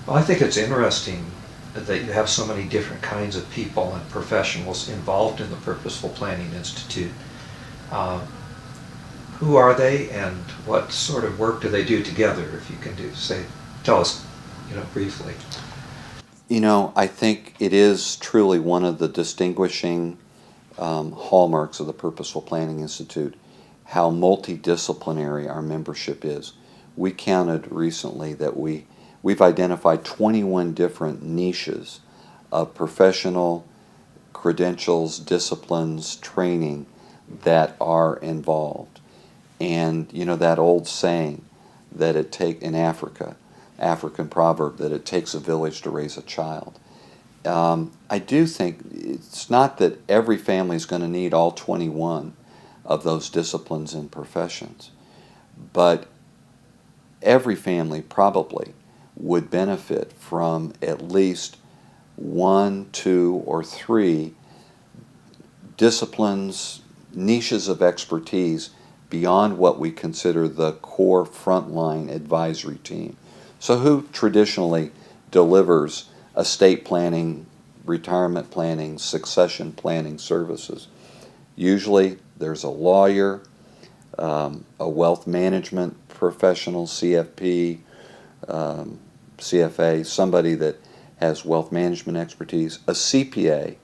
Well, I think it's interesting that you have so many different kinds of people and professionals involved in the Purposeful Planning Institute. Uh, who are they, and what sort of work do they do together? If you can tell us, briefly. I think it is truly one of the distinguishing hallmarks of the Purposeful Planning Institute, how multidisciplinary our membership is. We counted recently that we've identified 21 different niches of professional credentials, disciplines, training that are involved. And that old saying that in African proverb, that it takes a village to raise a child. I do think it's not that every family is going to need all 21 of those disciplines and professions, but every family probably would benefit from at least one, two, or three disciplines, niches of expertise beyond what we consider the core frontline advisory team. So who traditionally delivers estate planning, retirement planning, succession planning services? Usually there's a lawyer, a wealth management professional, CFP, CFA, somebody that has wealth management expertise, a CPA,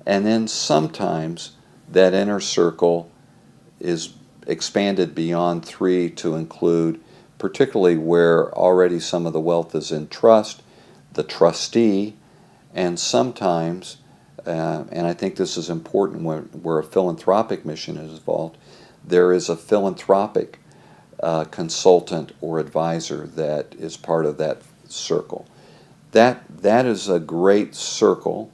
and then sometimes that inner circle is expanded beyond three to include, particularly where already some of the wealth is in trust, the trustee, and sometimes, and I think this is important where a philanthropic mission is involved, there is a philanthropic consultant or advisor that is part of that circle. That is a great circle,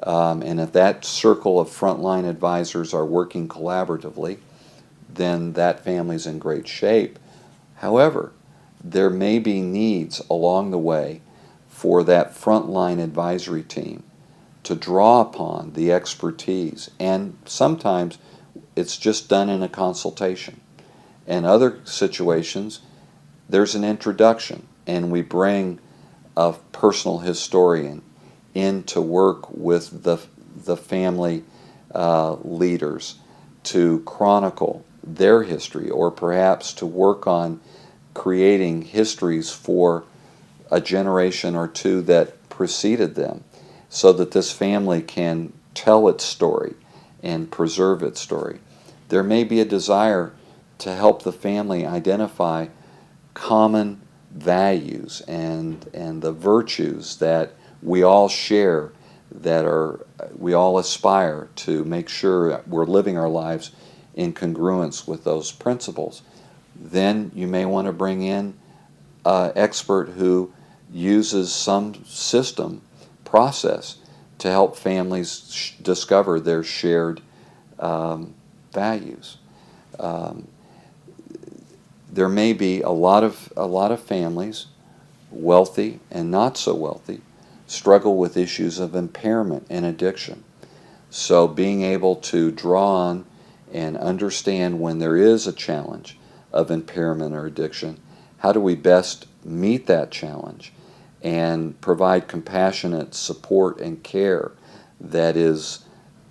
and if that circle of frontline advisors are working collaboratively, then that family's in great shape. However, there may be needs along the way for that frontline advisory team to draw upon the expertise, and sometimes it's just done in a consultation. In other situations, there's an introduction, and we bring a personal historian in to work with the family leaders to chronicle their history, or perhaps to work on creating histories for a generation or two that preceded them, so that this family can tell its story and preserve its story. There may be a desire to help the family identify common values and the virtues that we all share, we all aspire to make sure we're living our lives in congruence with those principles. Then you may want to bring in an expert who uses some system, process, to help families discover their shared values. There may be a lot of families, wealthy and not so wealthy, struggle with issues of impairment and addiction. So being able to draw on and understand when there is a challenge of impairment or addiction, how do we best meet that challenge and provide compassionate support and care that is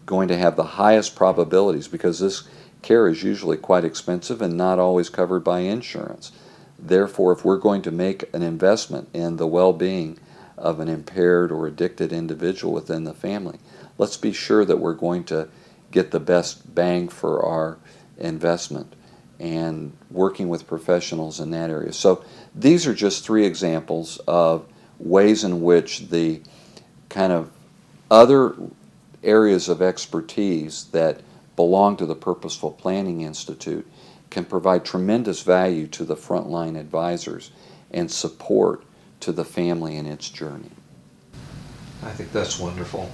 going to have the highest probabilities, because this care is usually quite expensive and not always covered by insurance. Therefore, if we're going to make an investment in the well-being of an impaired or addicted individual within the family, let's be sure that we're going to get the best bang for our investment, and working with professionals in that area. So these are just three examples of ways in which the kind of other areas of expertise that belong to the Purposeful Planning Institute can provide tremendous value to the frontline advisors and support to the family in its journey. I think that's wonderful.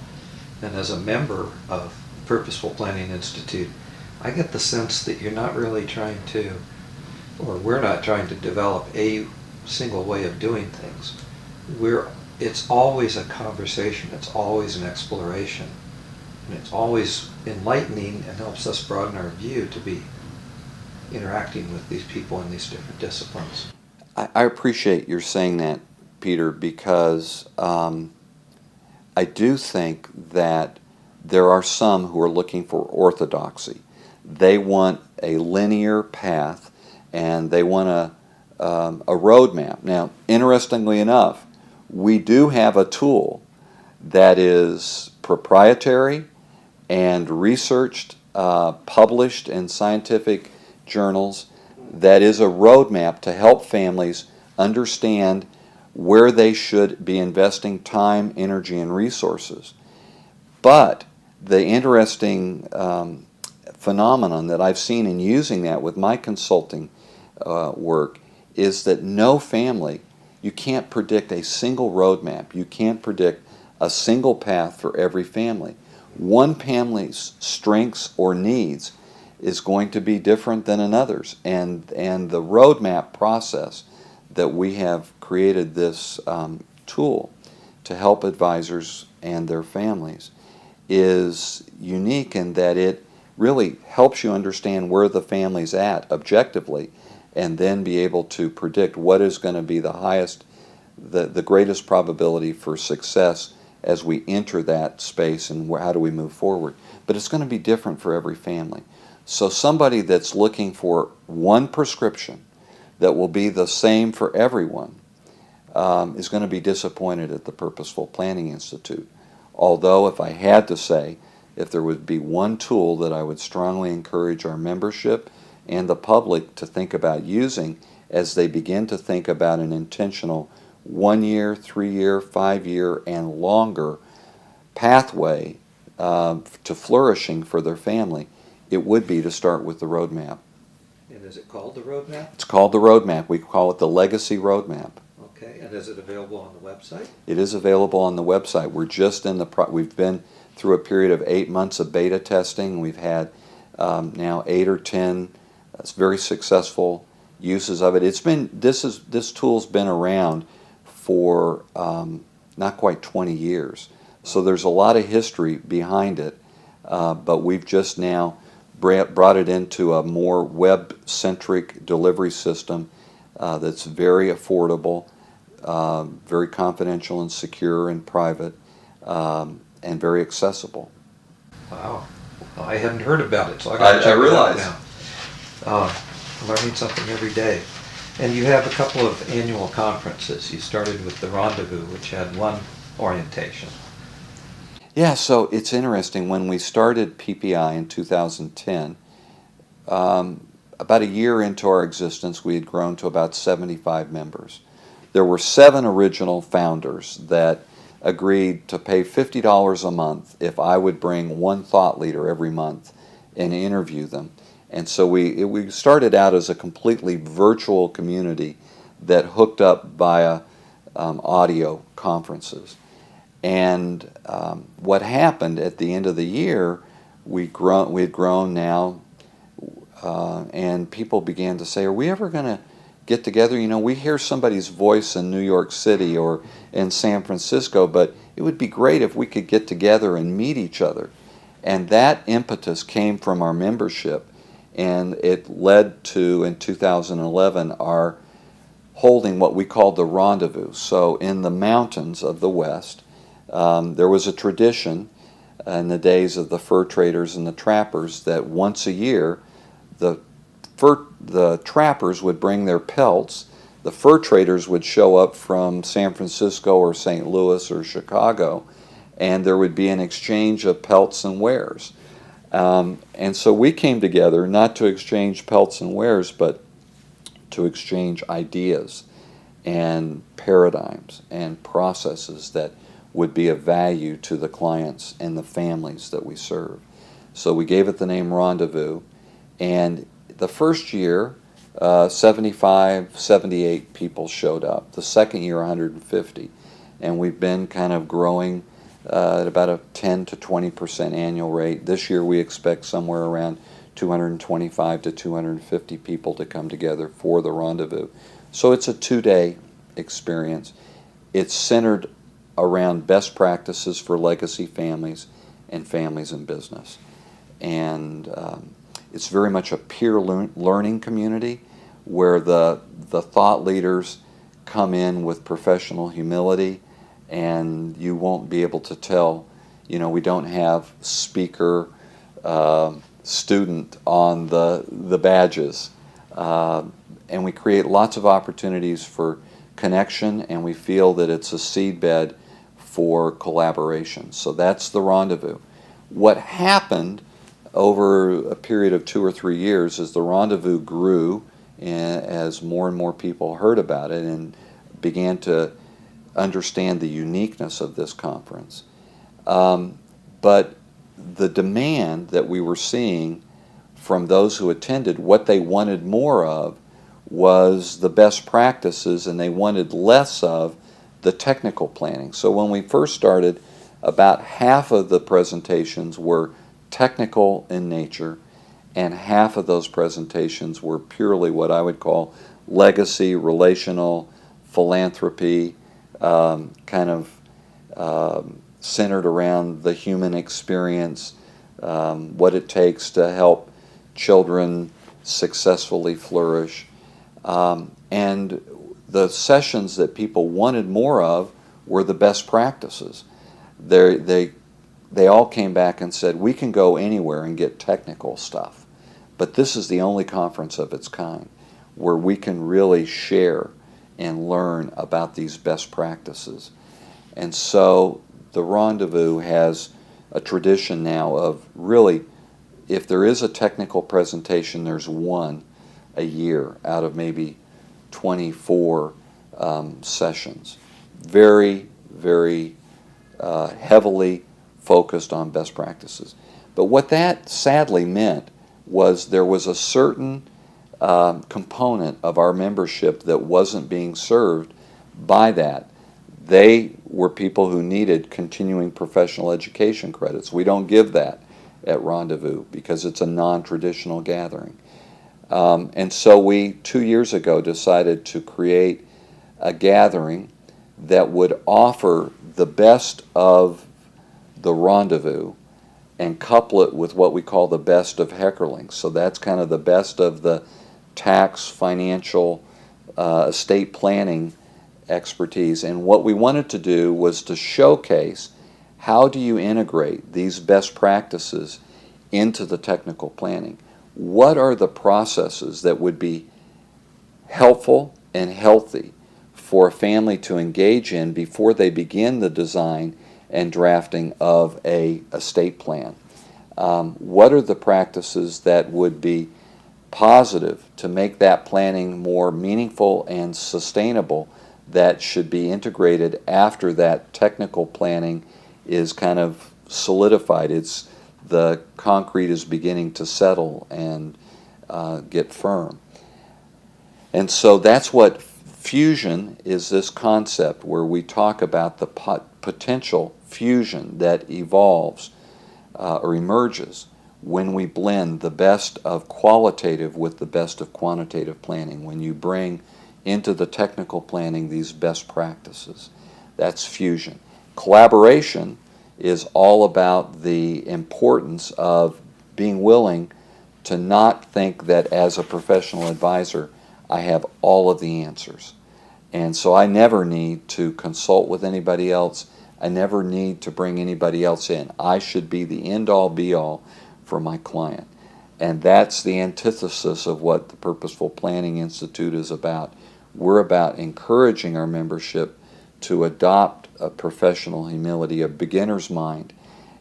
And as a member of Purposeful Planning Institute, I get the sense that you're not really trying to, or we're not trying to develop a single way of doing things. It's always a conversation, it's always an exploration, and it's always enlightening and helps us broaden our view to be interacting with these people in these different disciplines. I appreciate your saying that, Peter, because I do think that there are some who are looking for orthodoxy. They want a linear path, and they want a roadmap. Now, interestingly enough, we do have a tool that is proprietary and researched, published in scientific journals, that is a roadmap to help families understand where they should be investing time, energy, and resources. But the interesting phenomenon that I've seen in using that with my consulting work is that no family, you can't predict a single roadmap. You can't predict a single path for every family. One family's strengths or needs is going to be different than another's, and the roadmap process that we have created this tool to help advisors and their families is unique in that it really helps you understand where the family's at objectively, and then be able to predict what is going to be the highest, the greatest probability for success as we enter that space, and how do we move forward. But it's going to be different for every family. So somebody that's looking for one prescription that will be the same for everyone is going to be disappointed at the Purposeful Planning Institute. Although, if I had to say, if there would be one tool that I would strongly encourage our membership and the public to think about using as they begin to think about an intentional 1 year, 3 year, 5 year, and longer pathway to flourishing for their family, it would be to start with the roadmap. And is it called the roadmap? It's called the roadmap. We call it the Legacy Roadmap. Okay, and is it available on the website? It is available on the website. We're just in we've been through a period of 8 months of beta testing. We've had now 8 or 10 very successful uses of it. This tool's been around for not quite 20 years. So there's a lot of history behind it, but we've just now brought it into a more web-centric delivery system that's very affordable, very confidential and secure and private, and very accessible. Wow. Well, I hadn't heard about it, so I got to check it out now. Learning something every day. And you have a couple of annual conferences. You started with the Rendezvous, which had one orientation. Yeah, so it's interesting. When we started PPI in 2010, about a year into our existence, we had grown to about 75 members. There were 7 original founders that agreed to pay $50 a month if I would bring one thought leader every month and interview them. And so we started out as a completely virtual community that hooked up via audio conferences. And what happened at the end of the year, we had grown now, and people began to say, are we ever going to get together? You know, we hear somebody's voice in New York City or in San Francisco, but it would be great if we could get together and meet each other. And that impetus came from our membership, and it led to, in 2011, our holding what we called the Rendezvous. So in the mountains of the West, there was a tradition in the days of the fur traders and the trappers that once a year the trappers would bring their pelts, the fur traders would show up from San Francisco or St. Louis or Chicago, and there would be an exchange of pelts and wares. And so we came together not to exchange pelts and wares, but to exchange ideas and paradigms and processes that would be of value to the clients and the families that we serve. So we gave it the name Rendezvous, and the first year 75, 78 people showed up. The second year 150, and we've been kind of growing at about a 10 to 20% annual rate. This year we expect somewhere around 225 to 250 people to come together for the Rendezvous. So it's a 2-day experience. It's centered around best practices for legacy families and families in business. And it's very much a peer learning community where the thought leaders come in with professional humility, and you won't be able to tell. We don't have speaker, student on the badges. And we create lots of opportunities for connection, and we feel that it's a seedbed for collaboration. So that's the Rendezvous. What happened over a period of 2 or 3 years is the Rendezvous grew as more and more people heard about it and began to understand the uniqueness of this conference. But the demand that we were seeing from those who attended, what they wanted more of was the best practices, and they wanted less of the technical planning. So when we first started, about half of the presentations were technical in nature, and half of those presentations were purely what I would call legacy, relational, philanthropy, kind of centered around the human experience, what it takes to help children successfully flourish. And the sessions that people wanted more of were the best practices. They all came back and said, we can go anywhere and get technical stuff, but this is the only conference of its kind where we can really share and learn about these best practices. And so the Rendezvous has a tradition now of really, if there is a technical presentation, there's one a year out of maybe 24 sessions. Very, very heavily focused on best practices. But what that sadly meant was there was a certain component of our membership that wasn't being served by that. They were people who needed continuing professional education credits. We don't give that at Rendezvous because it's a non-traditional gathering. And so we, 2 years ago, decided to create a gathering that would offer the best of the Rendezvous and couple it with what we call the best of Heckerling. So that's kind of the best of the tax, financial, estate planning expertise. And what we wanted to do was to showcase how do you integrate these best practices into the technical planning. What are the processes that would be helpful and healthy for a family to engage in before they begin the design and drafting of a estate plan? What are the practices that would be positive to make that planning more meaningful and sustainable that should be integrated after that technical planning is kind of solidified? The concrete is beginning to settle and get firm. And so that's what fusion is, this concept where we talk about the potential fusion that evolves or emerges when we blend the best of qualitative with the best of quantitative planning, when you bring into the technical planning these best practices. That's fusion. Collaboration is all about the importance of being willing to not think that as a professional advisor I have all of the answers. And so I never need to consult with anybody else. I never need to bring anybody else in. I should be the end-all be-all for my client. And that's the antithesis of what the Purposeful Planning Institute is about. We're about encouraging our membership to adopt a professional humility, a beginner's mind,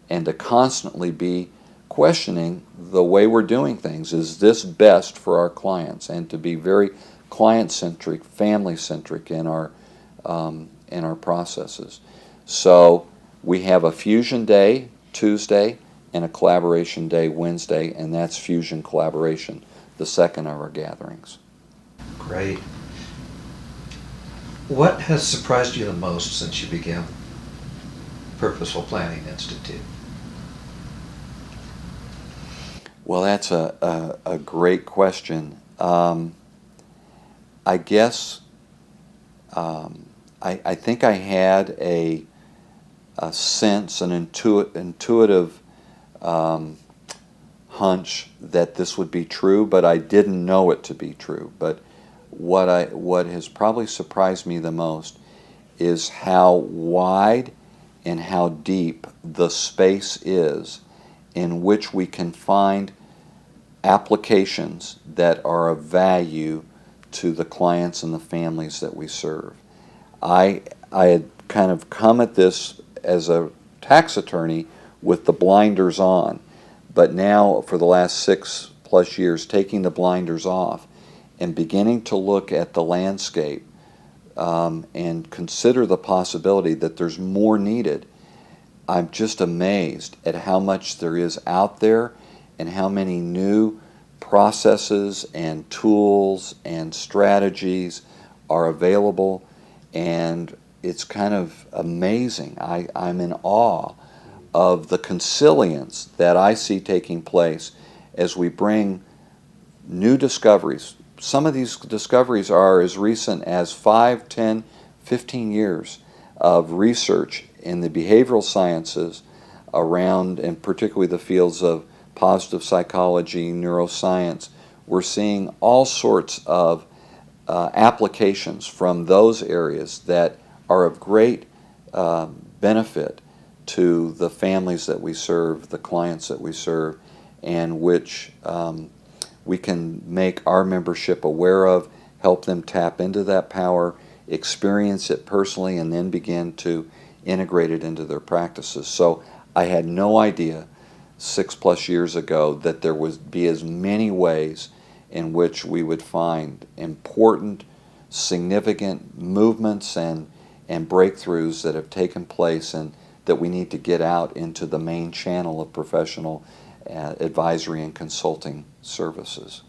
and to constantly be questioning the way we're doing things. Is this best for our clients? And to be very client-centric, family-centric in our processes. So we have a fusion day Tuesday and a collaboration day Wednesday, and that's fusion collaboration, the second of our gatherings. Great. What has surprised you the most since you began Purposeful Planning Institute? Well, that's a great question. I guess I think I had a sense, an intuitive hunch that this would be true, but I didn't know it to be true. But what has probably surprised me the most is how wide and how deep the space is in which we can find applications that are of value to the clients and the families that we serve. I had kind of come at this as a tax attorney with the blinders on, but now for the last 6+ years taking the blinders off and beginning to look at the landscape and consider the possibility that there's more needed. I'm just amazed at how much there is out there and how many new processes and tools and strategies are available, and it's kind of amazing. I'm in awe of the consilience that I see taking place as we bring new discoveries. Some of these discoveries are as recent as 5, 10, 15 years of research in the behavioral sciences around, and particularly the fields of positive psychology, neuroscience. We're seeing all sorts of applications from those areas that are of great benefit to the families that we serve, the clients that we serve, and which we can make our membership aware of, help them tap into that power, experience it personally, and then begin to integrate it into their practices. So I had no idea 6+ years ago that there would be as many ways in which we would find important, significant movements and breakthroughs that have taken place, and that we need to get out into the main channel of professional advisory and consulting services.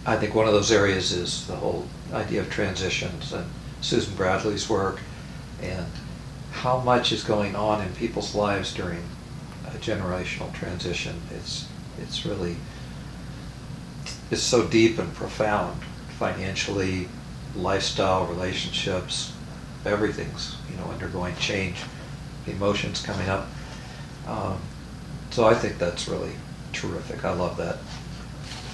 I think one of those areas is the whole idea of transitions and Susan Bradley's work, and how much is going on in people's lives during a generational transition. It's really, it's so deep and profound, financially, lifestyle, relationships, everything's undergoing change, emotions coming up. So I think that's really terrific. I love that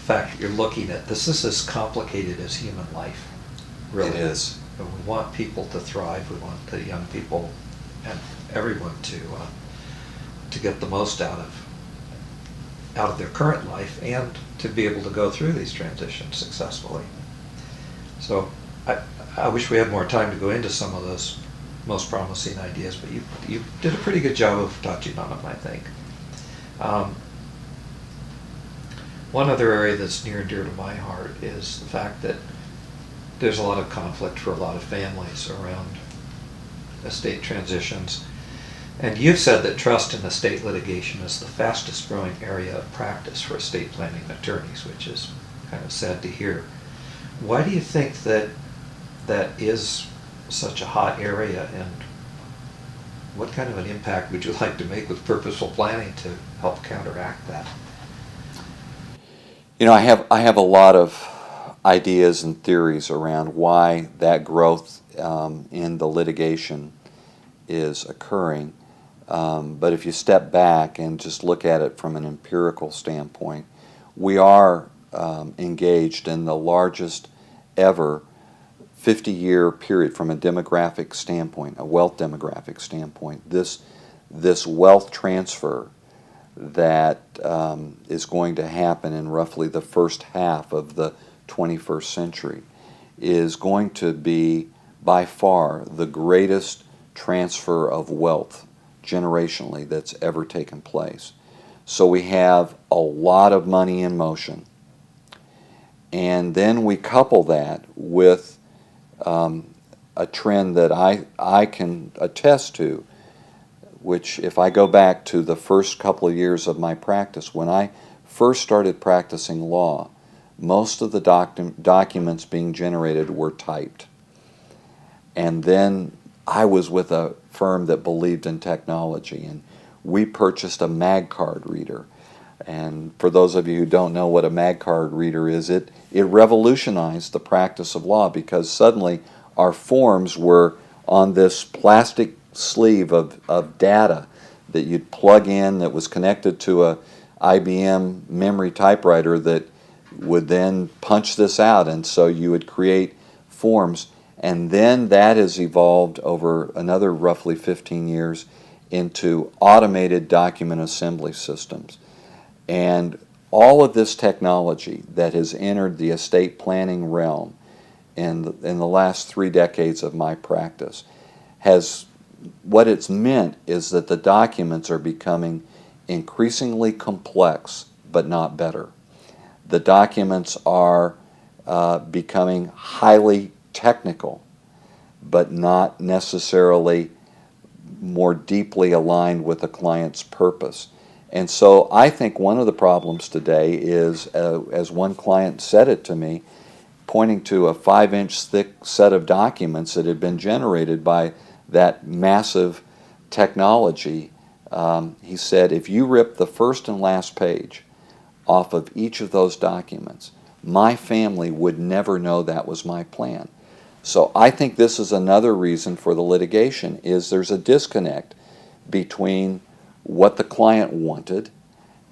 fact that you're looking at this. This is as complicated as human life. Really. It is. And we want people to thrive. We want the young people and everyone to get the most out of their current life, and to be able to go through these transitions successfully. So I wish we had more time to go into some of those most promising ideas, but you did a pretty good job of touching on them, I think. One other area that's near and dear to my heart is the fact that there's a lot of conflict for a lot of families around estate transitions. And you've said that trust in estate litigation is the fastest growing area of practice for estate planning attorneys, which is kind of sad to hear. Why do you think that is such a hot area, and what kind of an impact would you like to make with purposeful planning to help counteract that? I have a lot of ideas and theories around why that growth in the litigation is occurring. But if you step back and just look at it from an empirical standpoint, we are engaged in the largest ever 50-year period from a demographic standpoint, a wealth demographic standpoint. This wealth transfer that is going to happen in roughly the first half of the 21st century is going to be by far the greatest transfer of wealth generationally that's ever taken place. So we have a lot of money in motion, and then we couple that with a trend that I can attest to, which if I go back to the first couple of years of my practice, when I first started practicing law, most of the documents being generated were typed. And then I was with a firm that believed in technology, and we purchased a mag card reader. And for those of you who don't know what a mag card reader is, it revolutionized the practice of law, because suddenly our forms were on this plastic sleeve of data that you'd plug in, that was connected to a IBM memory typewriter that would then punch this out, and so you would create forms, and then that has evolved over another roughly 15 years into automated document assembly systems. And all of this technology that has entered the estate planning realm in the last 3 decades of my practice has, what it's meant is that the documents are becoming increasingly complex but not better. The documents are becoming highly technical but not necessarily more deeply aligned with the client's purpose. And so I think one of the problems today is, as one client said it to me, pointing to a 5-inch thick set of documents that had been generated by that massive technology. He said, if you rip the first and last page off of each of those documents, my family would never know that was my plan. So I think this is another reason for the litigation, is there's a disconnect between what the client wanted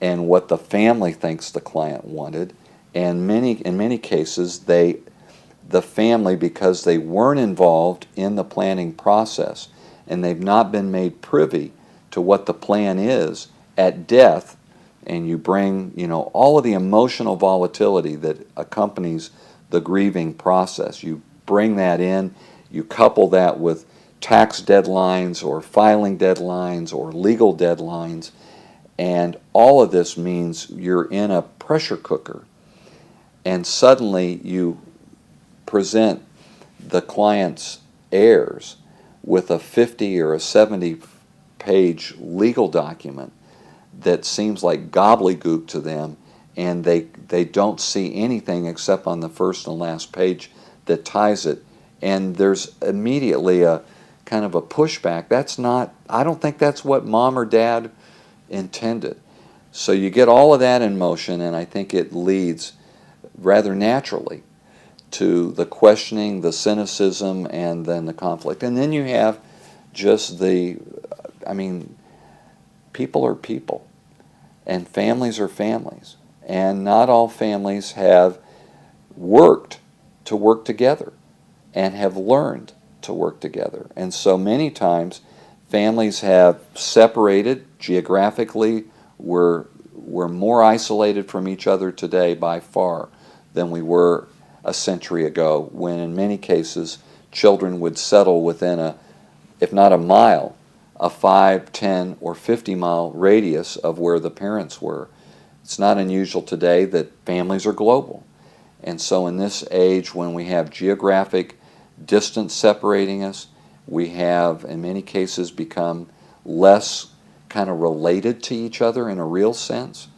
and what the family thinks the client wanted. And in many cases, the family, because they weren't involved in the planning process and they've not been made privy to what the plan is at death, and you bring, all of the emotional volatility that accompanies the grieving process. You bring that in, you couple that with tax deadlines or filing deadlines or legal deadlines, and all of this means you're in a pressure cooker, and suddenly you present the client's heirs with a 50 or a 70-page legal document that seems like gobbledygook to them, and they don't see anything except on the first and last page that ties it. And there's immediately a kind of a pushback. I don't think that's what mom or dad intended. So you get all of that in motion, and I think it leads rather naturally to the questioning, the cynicism, and then the conflict. And then you have just people are people, and families are families. And not all families have worked to work together and have learned to work together. And so many times families have separated geographically. We're more isolated from each other today by far than we were a century ago, when in many cases children would settle within if not a mile, a 5, 10, or 50-mile radius of where the parents were. It's not unusual today that families are global. And so in this age, when we have geographic distance separating us, we have in many cases become less kind of related to each other in a real sense.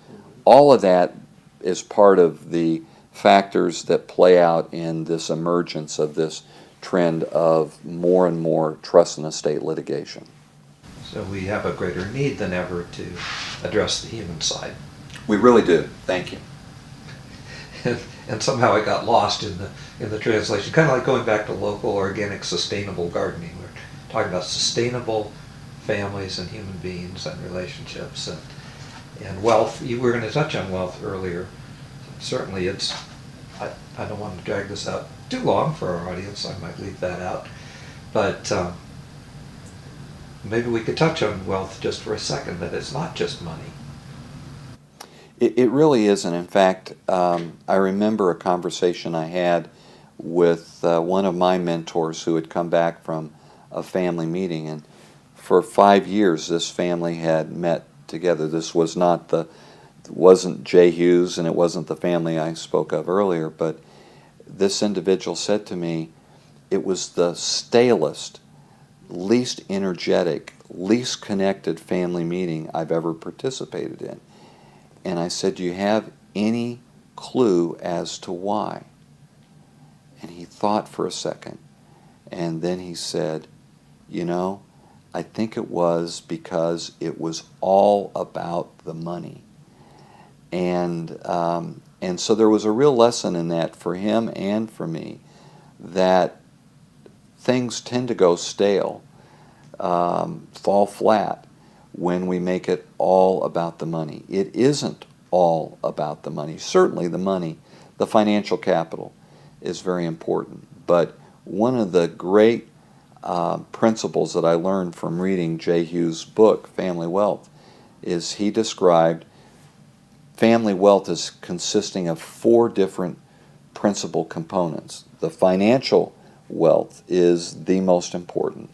All of that is part of the factors that play out in this emergence of this trend of more and more trust and estate litigation. So we have a greater need than ever to address the human side. We really do. Thank you. And somehow it got lost in the translation, kind of like going back to local, organic, sustainable gardening. We're talking about sustainable families and human beings and relationships and wealth. You were going to touch on wealth earlier. Certainly I don't want to drag this out too long for our audience. I might leave that out. But maybe we could touch on wealth just for a second, that it's not just money. It really isn't. In fact, I remember a conversation I had with one of my mentors who had come back from a family meeting, and for 5 years this family had met together. This wasn't Jay Hughes, and it wasn't the family I spoke of earlier, but this individual said to me, it was the stalest, least energetic, least connected family meeting I've ever participated in. And I said, do you have any clue as to why? And he thought for a second, and then he said, I think it was because it was all about the money. And so there was a real lesson in that for him and for me, that things tend to go stale, fall flat, when we make it all about the money. It isn't all about the money. Certainly the money, the financial capital is very important. But one of the great principles that I learned from reading J. Hughes' book, Family Wealth, is he described family wealth as consisting of 4 different principal components. The financial wealth is the most important.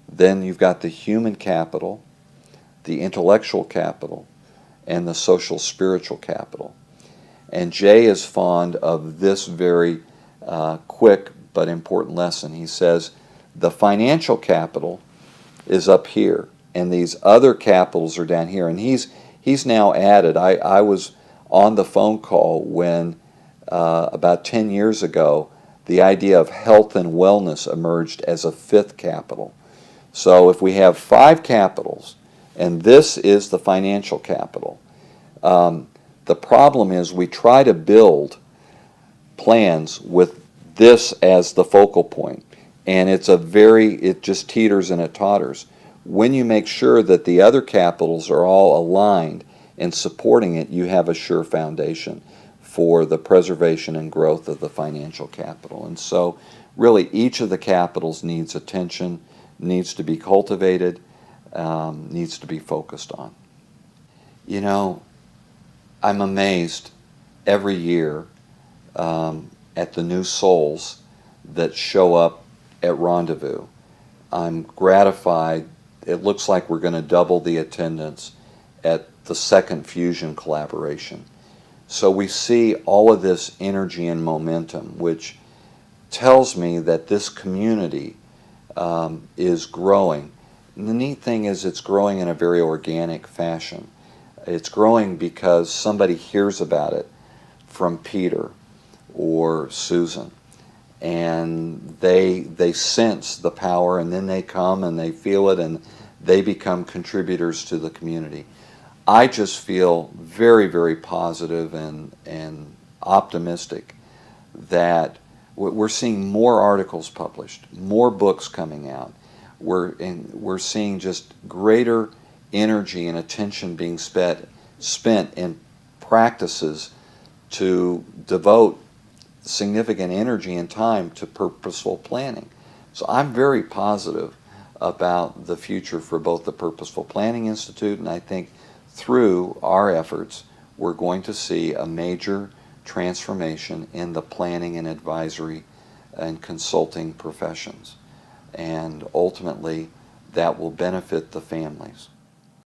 Then you've got the human capital, the intellectual capital, and the social spiritual capital. And Jay is fond of this very quick but important lesson. He says the financial capital is up here, and these other capitals are down here. And he's now added, I was on the phone call when about 10 years ago, the idea of health and wellness emerged as a 5th capital. So if we have 5 capitals, and this is the financial capital, the problem is we try to build plans with this as the focal point, and it just teeters and it totters. When you make sure that the other capitals are all aligned and supporting it, you have a sure foundation for the preservation and growth of the financial capital. And so really each of the capitals needs attention, needs to be cultivated, needs to be focused on. You know, I'm amazed every year at the new souls that show up at Rendezvous. I'm gratified. It looks like we're going to double the attendance at the second Fusion collaboration. So we see all of this energy and momentum, which tells me that this community is growing. And the neat thing is it's growing in a very organic fashion. It's growing because somebody hears about it from Peter or Susan, and they sense the power, and then they come and they feel it, and they become contributors to the community. I just feel very, very positive and optimistic that we're seeing more articles published, more books coming out. We're seeing just greater energy and attention being spent in practices to devote significant energy and time to purposeful planning. So I'm very positive about the future for both the Purposeful Planning Institute, and I think through our efforts we're going to see a major transformation in the planning and advisory and consulting professions. And ultimately that will benefit the families.